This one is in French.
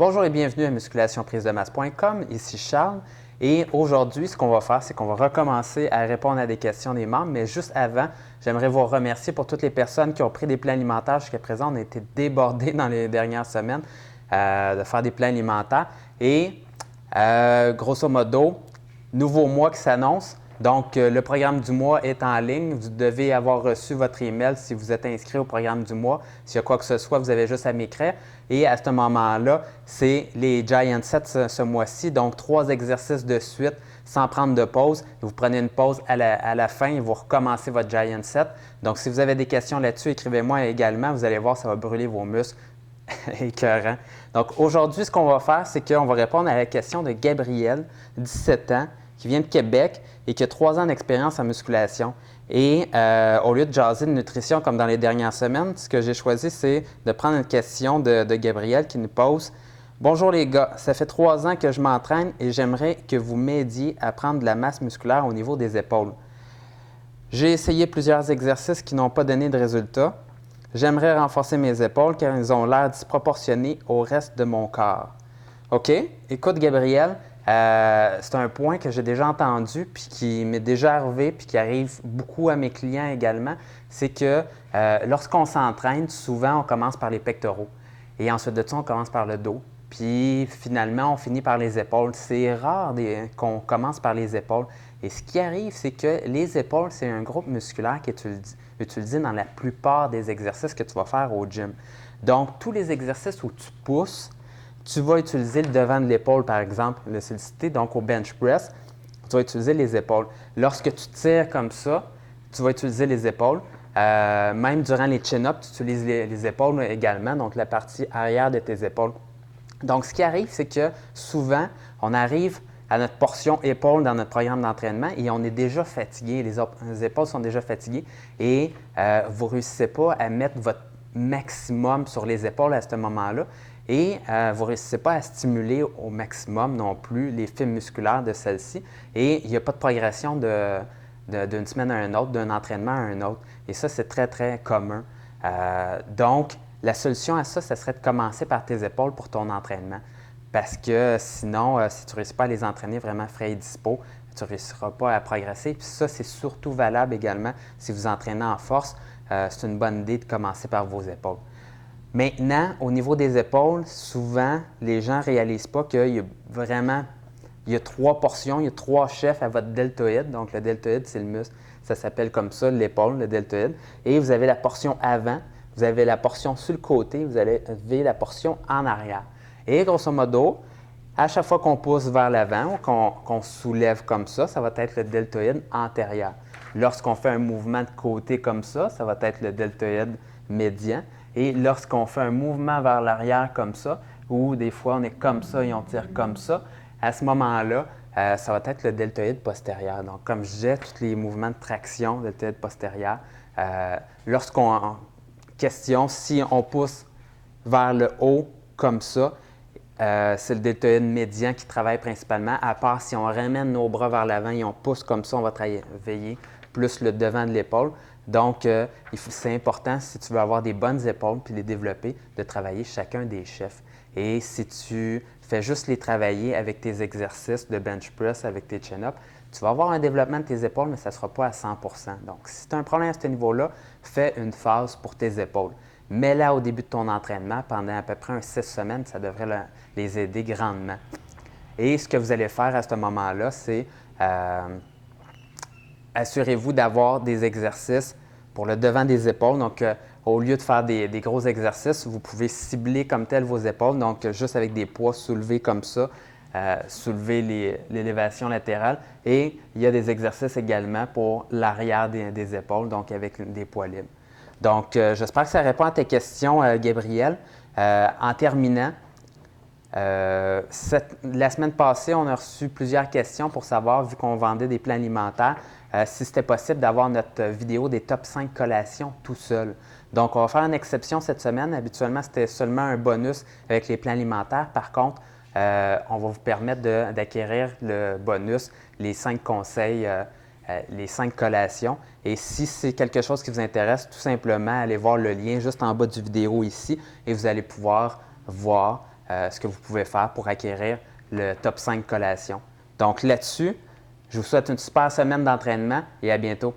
Bonjour et bienvenue à musculationprise-de-masse.com, ici Charles. Et aujourd'hui, ce qu'on va faire, c'est qu'on va recommencer à répondre à des questions des membres. Mais juste avant, j'aimerais vous remercier pour toutes les personnes qui ont pris des plans alimentaires. Jusqu'à présent, on a été débordés dans les dernières semaines de faire des plans alimentaires. Et grosso modo, nouveau mois qui s'annonce. Donc, le programme du mois est en ligne. Vous devez avoir reçu votre email si vous êtes inscrit au programme du mois. S'il y a quoi que ce soit, vous avez juste à m'écrire. Et à ce moment-là, c'est les Giant Sets ce mois-ci. Donc, 3 exercices de suite sans prendre de pause. Vous prenez une pause à la fin et vous recommencez votre Giant Set. Donc, si vous avez des questions là-dessus, écrivez-moi également. Vous allez voir, ça va brûler vos muscles. Écœurant. Donc, aujourd'hui, ce qu'on va faire, c'est qu'on va répondre à la question de Gabriel, 17 ans, qui vient de Québec et qui a 3 ans d'expérience en musculation. Et au lieu de jaser de nutrition comme dans les dernières semaines, ce que j'ai choisi, c'est de prendre une question de Gabriel qui nous pose « Bonjour les gars, ça fait 3 ans que je m'entraîne et j'aimerais que vous m'aidiez à prendre de la masse musculaire au niveau des épaules. J'ai essayé plusieurs exercices qui n'ont pas donné de résultats. J'aimerais renforcer mes épaules car ils ont l'air disproportionnés au reste de mon corps. » OK? Écoute, Gabriel, c'est un point que j'ai déjà entendu puis qui m'est déjà arrivé puis qui arrive beaucoup à mes clients également. C'est que lorsqu'on s'entraîne, souvent, on commence par les pectoraux. Et ensuite de ça, on commence par le dos. Puis finalement, on finit par les épaules. C'est rare qu'on commence par les épaules. Et ce qui arrive, c'est que les épaules, c'est un groupe musculaire qui est utilisé dans la plupart des exercices que tu vas faire au gym. Donc, tous les exercices où tu pousses, tu vas utiliser le devant de l'épaule, par exemple, le solliciter. Donc, au bench press, tu vas utiliser les épaules. Lorsque tu tires comme ça, tu vas utiliser les épaules. Même durant les chin-ups, tu utilises les épaules également, donc la partie arrière de tes épaules. Donc, ce qui arrive, c'est que souvent, on arrive à notre portion épaule dans notre programme d'entraînement et on est déjà fatigué, les épaules sont déjà fatiguées et vous ne réussissez pas à mettre votre maximum sur les épaules à ce moment-là et vous ne réussissez pas à stimuler au maximum non plus les fibres musculaires de celles-ci et il n'y a pas de progression d'une semaine à une autre, d'un entraînement à un autre. Et ça, c'est très, très commun. Donc, la solution à ça, ce serait de commencer par tes épaules pour ton entraînement. Parce que sinon, si tu ne réussis pas à les entraîner vraiment frais et dispo, tu ne réussiras pas à progresser. Puis ça, c'est surtout valable également si vous entraînez en force. C'est une bonne idée de commencer par vos épaules. Maintenant, au niveau des épaules, souvent, les gens ne réalisent pas qu'il y a vraiment 3 portions, il y a 3 chefs à votre deltoïde. Donc, le deltoïde, c'est le muscle. Ça s'appelle comme ça, l'épaule, le deltoïde. Et vous avez la portion avant, vous avez la portion sur le côté, vous avez la portion en arrière. Et grosso modo, à chaque fois qu'on pousse vers l'avant ou qu'on soulève comme ça va être le deltoïde antérieur. Lorsqu'on fait un mouvement de côté comme ça va être le deltoïde médian. Et lorsqu'on fait un mouvement vers l'arrière comme ça, ou des fois on est comme ça et on tire comme ça, à ce moment-là, ça va être le deltoïde postérieur. Donc, comme je disais, tous les mouvements de traction, deltoïde postérieur, question, si on pousse vers le haut comme ça, c'est le deltoïde médian qui travaille principalement, à part si on ramène nos bras vers l'avant et on pousse comme ça, on va travailler plus le devant de l'épaule. Donc, c'est important, si tu veux avoir des bonnes épaules puis les développer, de travailler chacun des chefs. Et si tu fais juste les travailler avec tes exercices de bench press, avec tes chin-ups, tu vas avoir un développement de tes épaules, mais ça ne sera pas à 100 %. Donc, si tu as un problème à ce niveau-là, fais une phase pour tes épaules. Mets-la au début de ton entraînement pendant à peu près 6 semaines, ça devrait les aider grandement. Et ce que vous allez faire à ce moment-là, c'est assurez-vous d'avoir des exercices pour le devant des épaules. Donc, au lieu de faire des gros exercices, vous pouvez cibler comme tel vos épaules. Donc, juste avec des poids soulevés comme ça, soulever l'élévation latérale. Et il y a des exercices également pour l'arrière des épaules, donc avec des poids libres. Donc, j'espère que ça répond à tes questions, Gabriel. En terminant, la semaine passée, on a reçu plusieurs questions pour savoir, vu qu'on vendait des plans alimentaires, si c'était possible d'avoir notre vidéo des top 5 collations tout seul. Donc, on va faire une exception cette semaine. Habituellement, c'était seulement un bonus avec les plans alimentaires. Par contre, on va vous permettre d'acquérir le bonus, les 5 conseils, les 5 collations. Et si c'est quelque chose qui vous intéresse, tout simplement, allez voir le lien juste en bas du vidéo ici et vous allez pouvoir voir ce que vous pouvez faire pour acquérir le top 5 collation. Donc là-dessus, je vous souhaite une super semaine d'entraînement et à bientôt.